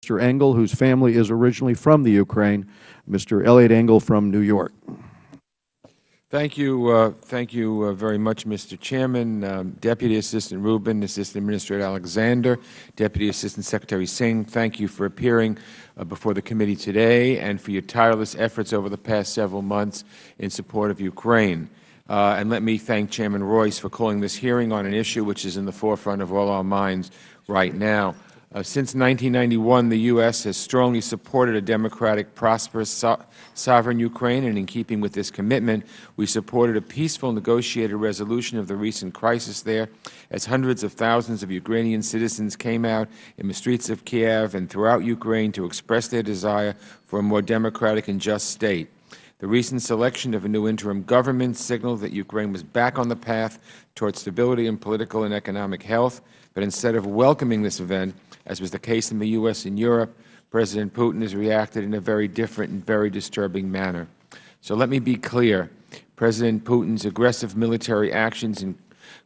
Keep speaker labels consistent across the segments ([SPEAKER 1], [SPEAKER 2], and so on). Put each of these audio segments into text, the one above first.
[SPEAKER 1] Mr. Engel, whose family is originally from the Ukraine. Mr. Eliot Engel from New York.
[SPEAKER 2] Thank you very much, Mr. Chairman. Deputy Assistant Rubin, Assistant Administrator Alexander, Deputy Assistant Secretary Singh, thank you for appearing before the committee today and for your tireless efforts over the past several months in support of Ukraine. And let me thank Chairman Royce for calling this hearing on an issue which is in the forefront of all our minds right now. Since 1991, the U.S. has strongly supported a democratic, prosperous, sovereign Ukraine, and in keeping with this commitment, we supported a peaceful, negotiated resolution of the recent crisis there, as hundreds of thousands of Ukrainian citizens came out in the streets of Kiev and throughout Ukraine to express their desire for a more democratic and just state. The recent selection of a new interim government signaled that Ukraine was back on the path toward stability in political and economic health, but instead of welcoming this event, as was the case in the U.S. and Europe, President Putin has reacted in a very different and very disturbing manner. So let me be clear. President Putin's aggressive military actions in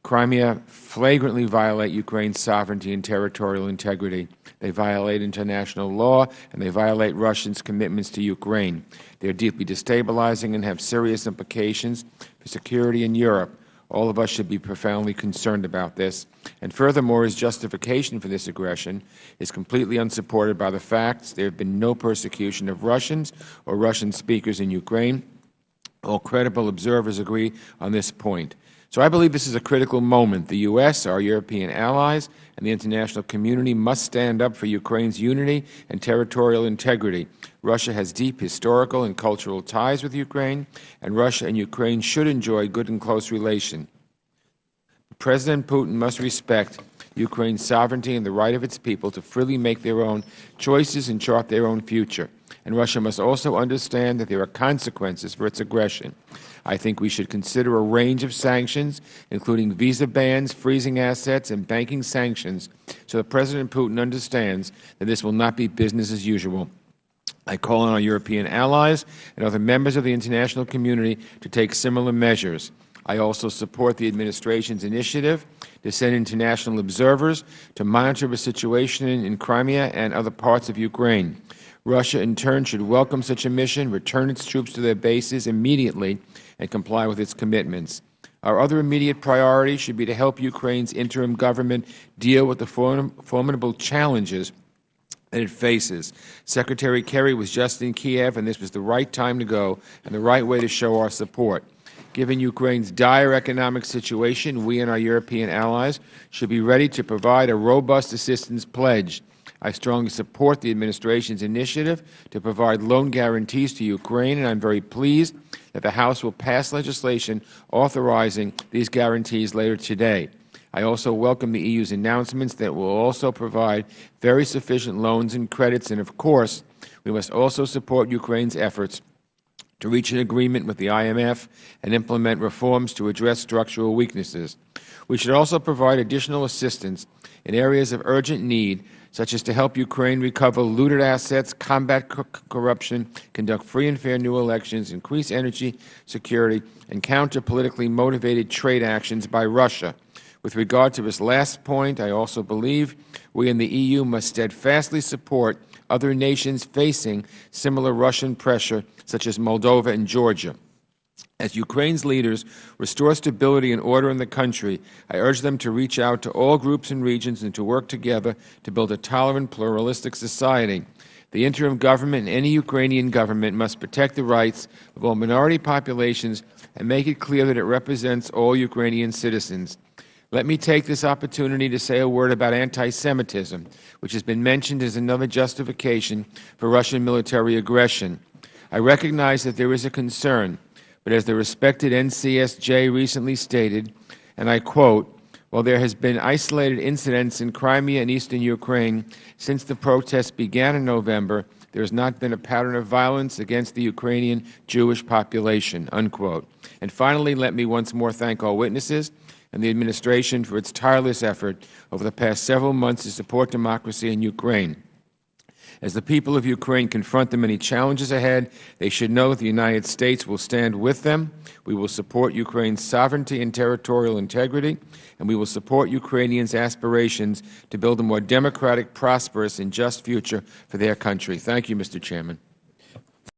[SPEAKER 2] Crimea flagrantly violate Ukraine's sovereignty and territorial integrity. They violate international law, and they violate Russia's commitments to Ukraine. They are deeply destabilizing and have serious implications for security in Europe. All of us should be profoundly concerned about this. And furthermore, his justification for this aggression is completely unsupported by the facts. There have been no persecution of Russians or Russian speakers in Ukraine. All credible observers agree on this point. So I believe this is a critical moment. The U.S., our European allies, and the international community must stand up for Ukraine's unity and territorial integrity. Russia has deep historical and cultural ties with Ukraine, and Russia and Ukraine should enjoy good and close relations. President Putin must respect Ukraine's sovereignty and the right of its people to freely make their own choices and chart their own future. And Russia must also understand that there are consequences for its aggression. I think we should consider a range of sanctions, including visa bans, freezing assets, and banking sanctions, so that President Putin understands that this will not be business as usual. I call on our European allies and other members of the international community to take similar measures. I also support the administration's initiative to send international observers to monitor the situation in Crimea and other parts of Ukraine. Russia, in turn, should welcome such a mission, return its troops to their bases immediately, and comply with its commitments. Our other immediate priority should be to help Ukraine's interim government deal with the formidable challenges that it faces. Secretary Kerry was just in Kiev, and this was the right time to go and the right way to show our support. Given Ukraine's dire economic situation, we and our European allies should be ready to provide a robust assistance pledge. I strongly support the administration's initiative to provide loan guarantees to Ukraine, and I'm very pleased that the House will pass legislation authorizing these guarantees later today. I also welcome the EU's announcements that will also provide very sufficient loans and credits, and of course, we must also support Ukraine's efforts to reach an agreement with the IMF and implement reforms to address structural weaknesses. We should also provide additional assistance in areas of urgent need, such as to help Ukraine recover looted assets, combat corruption, conduct free and fair new elections, increase energy security, and counter politically motivated trade actions by Russia. With regard to this last point, I also believe we in the EU must steadfastly support other nations facing similar Russian pressure, such as Moldova and Georgia. As Ukraine's leaders restore stability and order in the country, I urge them to reach out to all groups and regions and to work together to build a tolerant, pluralistic society. The interim government and any Ukrainian government must protect the rights of all minority populations and make it clear that it represents all Ukrainian citizens. Let me take this opportunity to say a word about anti-Semitism, which has been mentioned as another justification for Russian military aggression. I recognize that there is a concern, but as the respected NCSJ recently stated, and I quote, "While there has been isolated incidents in Crimea and eastern Ukraine since the protests began in November, there has not been a pattern of violence against the Ukrainian Jewish population," unquote. And finally, let me once more thank all witnesses and the administration for its tireless effort over the past several months to support democracy in Ukraine. As the people of Ukraine confront the many challenges ahead, they should know that the United States will stand with them. We will support Ukraine's sovereignty and territorial integrity, and we will support Ukrainians' aspirations to build a more democratic, prosperous, and just future for their country. Thank you, Mr. Chairman.